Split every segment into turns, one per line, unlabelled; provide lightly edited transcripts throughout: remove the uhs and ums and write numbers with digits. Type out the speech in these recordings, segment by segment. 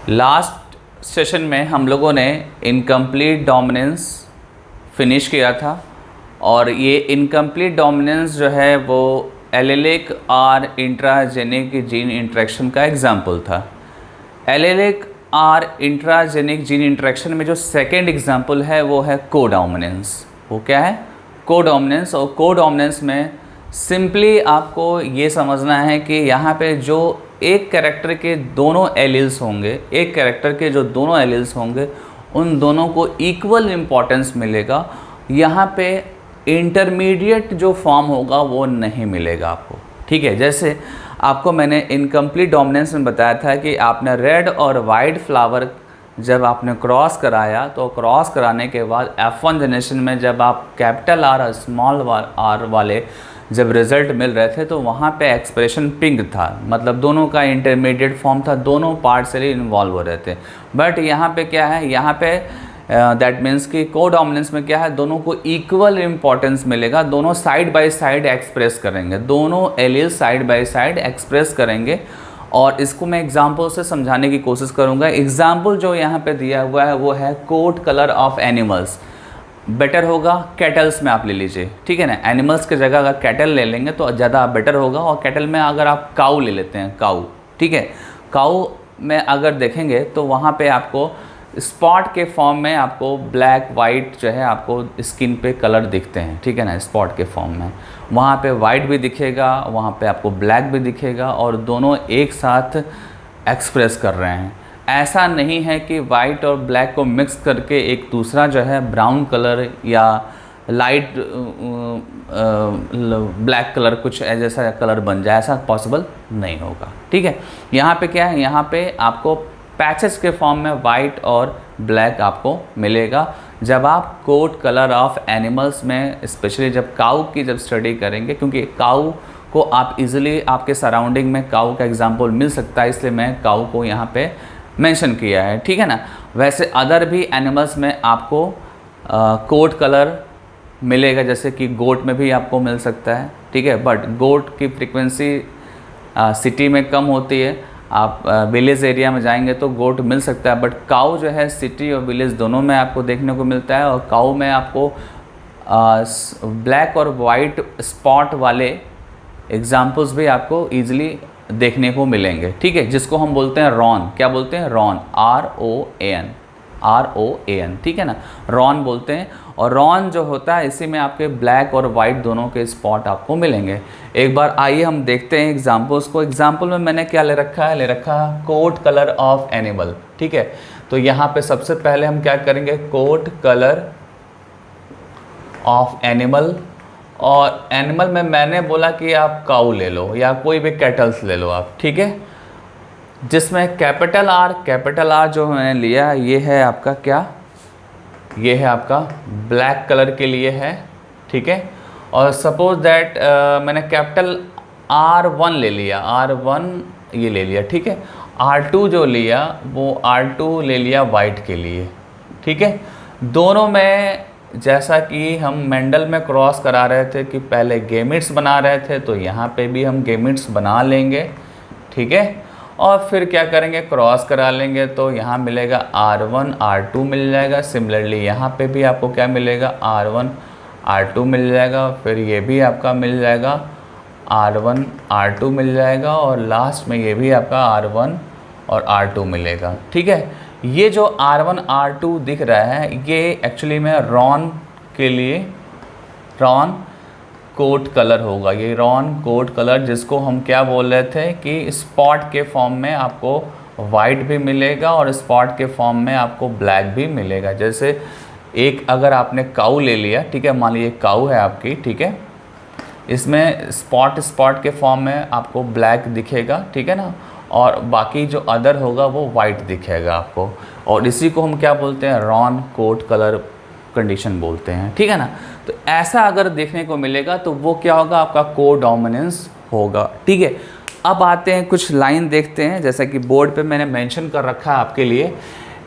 Last session में हम लोगों ने इनकम्प्लीट डोमिनेंस फिनिश किया था और ये इनकम्प्लीट डोमिनेंस जो है वो एलेलिक और इंट्राजेनिक जीन इंटरेक्शन का एग्जाम्पल था। एलेलिक और इंट्राजेनिक जीन इंटरेक्शन में जो सेकेंड एग्जाम्पल है वो है कोडोमिनेंस। वो क्या है? कोडोमिनेंस। और कोडोमिनेंस में सिंपली आपको ये समझना है कि यहाँ पे जो एक कैरेक्टर के दोनों एलील्स होंगे, एक कैरेक्टर के जो दोनों एलील्स होंगे उन दोनों को इक्वल इम्पॉर्टेंस मिलेगा। यहाँ पे इंटरमीडिएट जो फॉर्म होगा वो नहीं मिलेगा आपको। ठीक है, जैसे आपको मैंने इनकम्प्लीट डोमिनेंस में बताया था कि आपने रेड और वाइट फ्लावर जब आपने क्रॉस कराया तो क्रॉस कराने के बाद F1 जनरेशन में जब आप कैपिटल आर और स्मॉल आर वाले जब रिज़ल्ट मिल रहे थे तो वहाँ पे एक्सप्रेशन पिंक था, मतलब दोनों का इंटरमीडिएट फॉर्म था, दोनों पार्ट्सली इन्वॉल्व हो रहे थे। बट यहाँ पे क्या है, यहाँ पे दैट मीन्स कि कोडोमिनेंस में क्या है, दोनों को इक्वल इम्पॉर्टेंस मिलेगा, दोनों साइड बाय साइड एक्सप्रेस करेंगे, दोनों allele side by side express करेंगे। और इसको मैं एग्जाम्पल से समझाने की कोशिश करूँगा। एग्जाम्पल जो यहाँ पे दिया हुआ है वो है coat colour of animals. Better होगा कैटल्स में आप ले लीजिए, ठीक है ना। एनिमल्स की जगह अगर कैटल ले लेंगे तो ज़्यादा बेटर होगा। और कैटल में अगर आप काऊ ले लेते हैं, काऊ, ठीक है, काऊ में अगर देखेंगे तो वहाँ पे आपको स्पॉट के फॉर्म में आपको ब्लैक वाइट जो है आपको स्किन पे कलर दिखते हैं, ठीक है ना, स्पॉट के फॉर्म में। वहाँ पे वाइट भी दिखेगा, वहाँ पे आपको ब्लैक भी दिखेगा और दोनों एक साथ एक्सप्रेस कर रहे हैं। ऐसा नहीं है कि वाइट और ब्लैक को मिक्स करके एक दूसरा जो है ब्राउन कलर या लाइट ब्लैक कलर कुछ जैसा कलर बन जाए, ऐसा पॉसिबल नहीं होगा। ठीक है, यहाँ पे क्या है, यहाँ पे आपको पैचेस के फॉर्म में वाइट और ब्लैक आपको मिलेगा जब आप कोट कलर ऑफ एनिमल्स में, स्पेशली जब काऊ की जब स्टडी करेंगे, क्योंकि काऊ को आप इजीली आपके सराउंडिंग में काऊ का एग्जांपल मिल सकता है, इसलिए मैं काऊ को यहाँ पे मेंशन किया है, ठीक है ना। वैसे अदर भी एनिमल्स में आपको कोट कलर मिलेगा, जैसे कि गोट में भी आपको मिल सकता है, ठीक है। बट गोट की फ्रीक्वेंसी सिटी में कम होती है, आप विलेज एरिया में जाएंगे तो गोट मिल सकता है। बट काऊ जो है सिटी और विलेज दोनों में आपको देखने को मिलता है। और काऊ में आपको ब्लैक और वाइट स्पॉट वाले एग्जाम्पल्स भी आपको ईजिली देखने को मिलेंगे, ठीक है, जिसको हम बोलते हैं रॉन। क्या बोलते हैं? रॉन, ROAN, ठीक है ना, रॉन बोलते हैं। और रॉन जो होता है इसी में आपके ब्लैक और वाइट दोनों के स्पॉट आपको मिलेंगे। एक बार आइए हम देखते हैं एग्जाम्पल्स को। एग्जाम्पल में मैंने क्या ले रखा है, ले रखा है कोट कलर ऑफ एनिमल, ठीक है। तो यहाँ पे सबसे पहले हम क्या करेंगे, कोट कलर ऑफ एनिमल। और एनिमल में मैंने बोला कि आप काऊ ले लो या कोई भी कैटल्स ले लो आप, ठीक है, जिसमें कैपिटल आर जो मैंने लिया ये है आपका क्या, ये है आपका ब्लैक कलर के लिए है, ठीक है। और सपोज दैट मैंने कैपिटल R1 ले लिया, R1 ये ले लिया, ठीक है। R2 जो लिया वो R2 ले लिया वाइट के लिए, ठीक है। दोनों में जैसा कि हम मेंडल में क्रॉस करा रहे थे कि पहले गेमिट्स बना रहे थे, तो यहाँ पे भी हम गेमिट्स बना लेंगे, ठीक है। और फिर क्या करेंगे, क्रॉस करा लेंगे तो यहाँ मिलेगा R1 R2 मिल जाएगा। सिमिलरली यहाँ पे भी आपको क्या मिलेगा, R1 R2 मिल जाएगा। फिर ये भी आपका मिल जाएगा R1 R2 मिल जाएगा। और लास्ट में ये भी आपका R1 और R2 मिलेगा, ठीक है। ये जो R1 R2 दिख रहा है ये एक्चुअली में रॉन के लिए रॉन कोट कलर होगा। ये रॉन कोट कलर जिसको हम क्या बोल रहे थे कि स्पॉट के फॉर्म में आपको वाइट भी मिलेगा और स्पॉट के फॉर्म में आपको ब्लैक भी मिलेगा। जैसे एक अगर आपने काऊ ले लिया, ठीक है, मान लीजिए काऊ है आपकी, ठीक है, इसमें स्पॉट के फॉर्म में आपको ब्लैक दिखेगा, ठीक है ना, और बाकी जो अदर होगा वो वाइट दिखेगा आपको। और इसी को हम क्या बोलते हैं, रॉन कोट कलर कंडीशन बोलते हैं, ठीक है ना। तो ऐसा अगर देखने को मिलेगा तो वो क्या होगा, आपका कोडोमिनेंस होगा, ठीक है। अब आते हैं कुछ लाइन देखते हैं, जैसा कि बोर्ड पे मैंने मेंशन कर रखा है आपके लिए।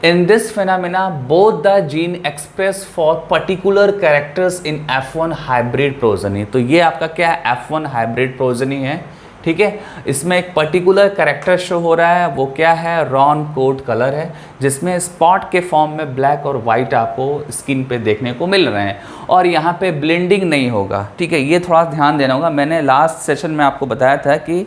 In this phenomena both the gene express for particular characters in F1 hybrid progeny. तो ये आपका क्या है, F1 हाइब्रिड प्रोजेनी है, ठीक है। इसमें एक पर्टिकुलर कैरेक्टर शो हो रहा है, वो क्या है, रॉन कोट कलर है, जिसमें स्पॉट के फॉर्म में ब्लैक और वाइट आपको स्किन पे देखने को मिल रहे हैं, और यहाँ पे ब्लेंडिंग नहीं होगा, ठीक है। ये थोड़ा ध्यान देना होगा। मैंने लास्ट सेशन में आपको बताया था कि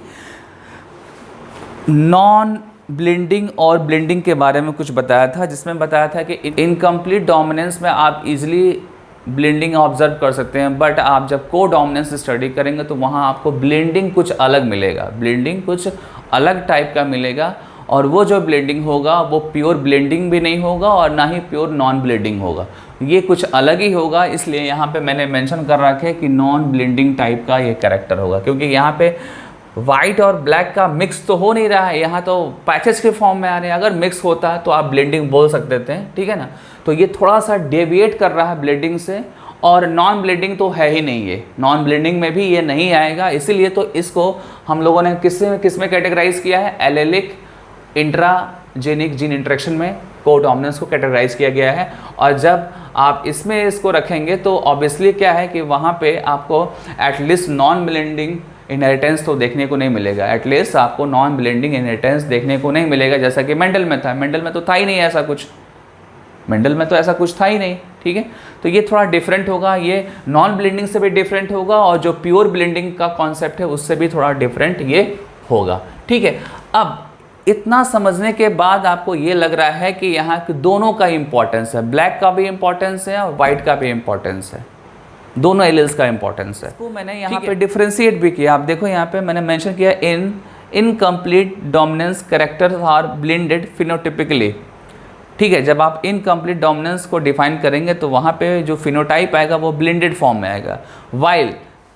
नॉन ब्लेंडिंग और ब्लेंडिंग के बारे में कुछ बताया था, जिसमें बताया था कि इनकम्प्लीट डोमिनेंस में आप इजीली ब्लेंडिंग ऑब्जर्व कर सकते हैं, बट आप जब को डोमिनेंस स्टडी करेंगे तो वहाँ आपको ब्लेंडिंग कुछ अलग मिलेगा, ब्लेंडिंग कुछ अलग टाइप का मिलेगा, और वो जो ब्लेंडिंग होगा वो प्योर ब्लेंडिंग भी नहीं होगा और ना ही प्योर नॉन ब्लेंडिंग होगा, ये कुछ अलग ही होगा। इसलिए यहाँ पे मैंने मेंशन कर रखा है कि नॉन ब्लेंडिंग टाइप का ये कैरेक्टर होगा, क्योंकि यहाँ पे वाइट और ब्लैक का मिक्स तो हो नहीं रहा है, यहाँ तो पैचेस के फॉर्म में आ रहे हैं। अगर मिक्स होता तो आप ब्लेंडिंग बोल सकते थे, ठीक है ना। तो ये थोड़ा सा डेविएट कर रहा है ब्लेंडिंग से, और नॉन ब्लेंडिंग तो है ही नहीं, ये नॉन ब्लेंडिंग में भी ये नहीं आएगा। इसीलिए तो इसको हम लोगों ने किस में कैटेगराइज किया है, एलेलिक इंट्राजेनिक जीन इंटरेक्शन में को डोमिनेंस को कैटेगराइज किया गया है। और जब आप इसमें इसको रखेंगे तो ऑब्वियसली क्या है कि वहाँ पे आपको एटलीस्ट नॉन ब्लेंडिंग इनहेरिटेंस तो देखने को नहीं मिलेगा, एटलीस्ट आपको नॉन ब्लेंडिंग इनहेरिटेंस देखने को नहीं मिलेगा, जैसा कि मेंडल में था। मेंडल में तो था ही नहीं ऐसा कुछ, मेंडल में तो ऐसा कुछ था ही नहीं, ठीक है। तो ये थोड़ा डिफरेंट होगा, ये नॉन ब्लेंडिंग से भी डिफरेंट होगा, और जो प्योर ब्लेंडिंग का कॉन्सेप्ट है उससे भी थोड़ा डिफरेंट ये होगा, ठीक है। अब इतना समझने के बाद आपको ये लग रहा है कि यहाँ के दोनों का इंपॉर्टेंस है, ब्लैक का भी इंपॉर्टेंस है और वाइट का भी इंपॉर्टेंस है, दोनों एलील्स का इंपॉर्टेंस है। तो मैंने यहाँ पे डिफरेंशिएट भी किया, आप देखो यहाँ पे मैंने मेंशन किया incomplete dominance characters are blended phenotypically, ठीक है। जब आप इनकम्प्लीट डोमिनेंस को डिफाइन करेंगे तो वहाँ पे जो फिनोटाइप आएगा वो ब्लेंडेड फॉर्म में आएगा। वाइल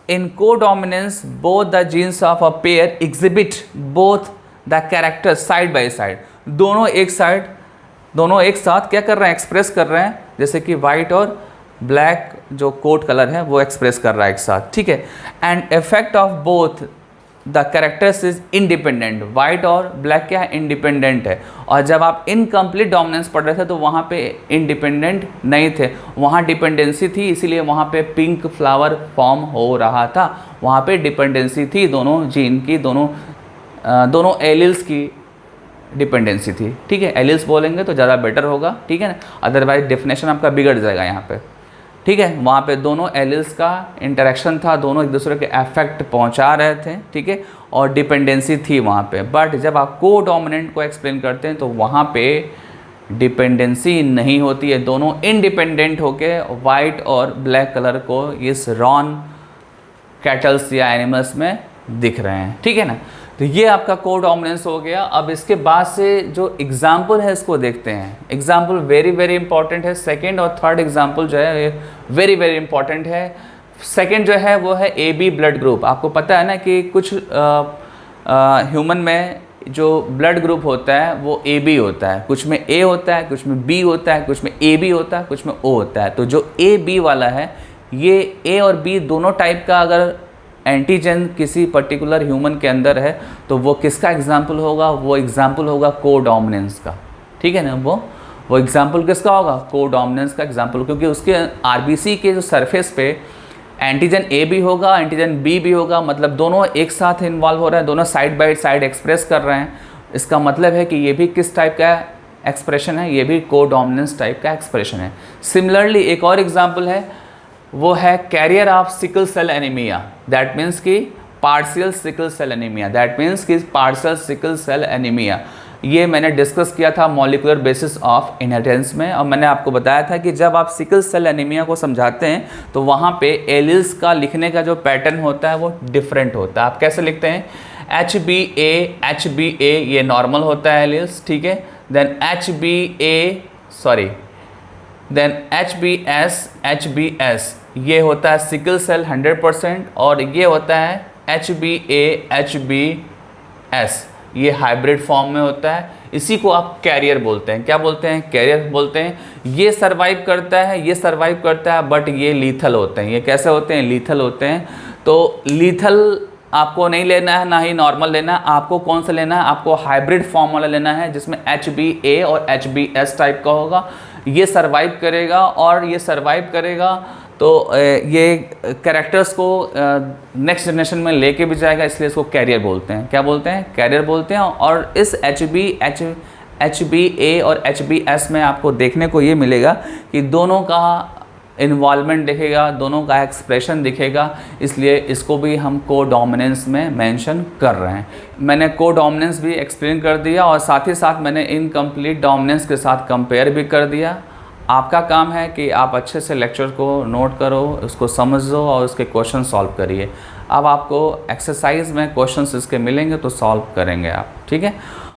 इन को dominance both the jeans of a pair exhibit both the characters side by side, दोनों एक साथ क्या कर रहे हैं, एक्सप्रेस कर रहे हैं, जैसे कि वाइट और ब्लैक जो कोट कलर है वो एक्सप्रेस कर रहा है एक साथ, ठीक है। And effect of both the characters is independent, white और ब्लैक क्या है, इंडिपेंडेंट है। और जब आप इनकम्प्लीट डोमिनेंस पढ़ रहे थे तो वहाँ पे इंडिपेंडेंट नहीं थे, वहाँ डिपेंडेंसी थी, इसीलिए वहाँ पे पिंक फ्लावर फॉर्म हो रहा था, वहाँ पे डिपेंडेंसी थी दोनों जीन की, दोनों एलिल्स की डिपेंडेंसी थी, ठीक है। एलिल्स बोलेंगे तो ज़्यादा बेटर होगा, ठीक है ना, अदरवाइज डेफिनेशन आपका बिगड़ जाएगा यहाँ पे, ठीक है। वहाँ पे दोनों एलिल्स का इंटरेक्शन था, दोनों एक दूसरे के इफेक्ट पहुँचा रहे थे, ठीक है, और डिपेंडेंसी थी वहाँ पे। बट जब आप को डोमिनेंट को एक्सप्लेन करते हैं तो वहाँ पे डिपेंडेंसी नहीं होती है, दोनों इंडिपेंडेंट होके वाइट और ब्लैक कलर को इस रॉन कैटल्स या एनिमल्स में दिख रहे हैं, ठीक है ना। तो ये आपका को डोमिनेंस हो गया। अब इसके बाद से जो एग्जाम्पल है इसको देखते हैं। एग्जाम्पल वेरी वेरी इंपॉर्टेंट है, सेकेंड और थर्ड एग्जाम्पल जो है वेरी वेरी इंपॉर्टेंट है। सेकेंड जो है वो है AB ब्लड ग्रुप। आपको पता है ना कि कुछ ह्यूमन में जो ब्लड ग्रुप होता है वो AB होता है, कुछ में A होता है, कुछ में B होता है, कुछ में AB होता है, कुछ में O होता है। तो जो AB वाला है ये A और B दोनों टाइप का अगर एंटीजन किसी पर्टिकुलर ह्यूमन के अंदर है तो वो किसका एग्जाम्पल होगा, वो एग्जाम्पल होगा को डोमिनेंस का, ठीक है ना। वो एग्जाम्पल किसका होगा, को डोमिनेंस का एग्जाम्पल, क्योंकि उसके RBC के जो सरफेस पे एंटीजन A भी होगा, एंटीजन B भी होगा, मतलब दोनों एक साथ इन्वॉल्व हो रहे हैं, दोनों साइड बाय साइड एक्सप्रेस कर रहे हैं। इसका मतलब है कि ये भी किस टाइप का एक्सप्रेशन है, ये भी को डोमिनेंस टाइप का एक्सप्रेशन है। सिमिलरली एक और एग्जाम्पल है, वो है carrier of sickle cell anaemia, that means कि partial sickle cell anaemia, that means कि पार्शियल सिकल सेल एनीमिया। ये मैंने डिस्कस किया था मॉलिक्यूलर बेसिस ऑफ इनहेरिटेंस में, और मैंने आपको बताया था कि जब आप सिकल सेल एनीमिया को समझाते हैं तो वहाँ पे एलिल्स का लिखने का जो पैटर्न होता है वो डिफरेंट होता है। आप कैसे लिखते हैं, HbA ये नॉर्मल होता है एलिल्स, ठीक है। देन HbS ये होता है सिकल सेल 100%, और ये होता है HbS ये हाइब्रिड फॉर्म में होता है। इसी को आप कैरियर बोलते हैं। क्या बोलते हैं, कैरियर बोलते हैं। ये सर्वाइव करता है, ये सर्वाइव करता है, बट ये लीथल होते हैं। ये कैसे होते हैं, लीथल होते हैं। तो लीथल आपको नहीं लेना है, ना ही नॉर्मल लेना है। आपको कौन सा लेना है, आपको हाइब्रिड फॉर्म वाला लेना है जिसमें HbA और HbS टाइप का होगा। ये सर्वाइव करेगा, और ये सर्वाइव करेगा तो ये कैरेक्टर्स को नेक्स्ट जनरेशन में लेके भी जाएगा, इसलिए इसको कैरियर बोलते हैं। क्या बोलते हैं? कैरियर बोलते हैं। और इस HBA और HBS में आपको देखने को ये मिलेगा कि दोनों का इन्वॉल्वमेंट दिखेगा, दोनों का एक्सप्रेशन दिखेगा, इसलिए इसको भी हम कोडोमिनेंस में मेंशन कर रहे हैं। मैंने कोडोमिनेंस भी एक्सप्लेन कर दिया और साथ ही साथ मैंने इनकम्प्लीट डोमिनेंस के साथ कंपेयर भी कर दिया। आपका काम है कि आप अच्छे से लेक्चर को नोट करो, उसको समझो और उसके क्वेश्चन सॉल्व करिए। अब आपको एक्सरसाइज में क्वेश्चंस इसके मिलेंगे तो सॉल्व करेंगे आप, ठीक है।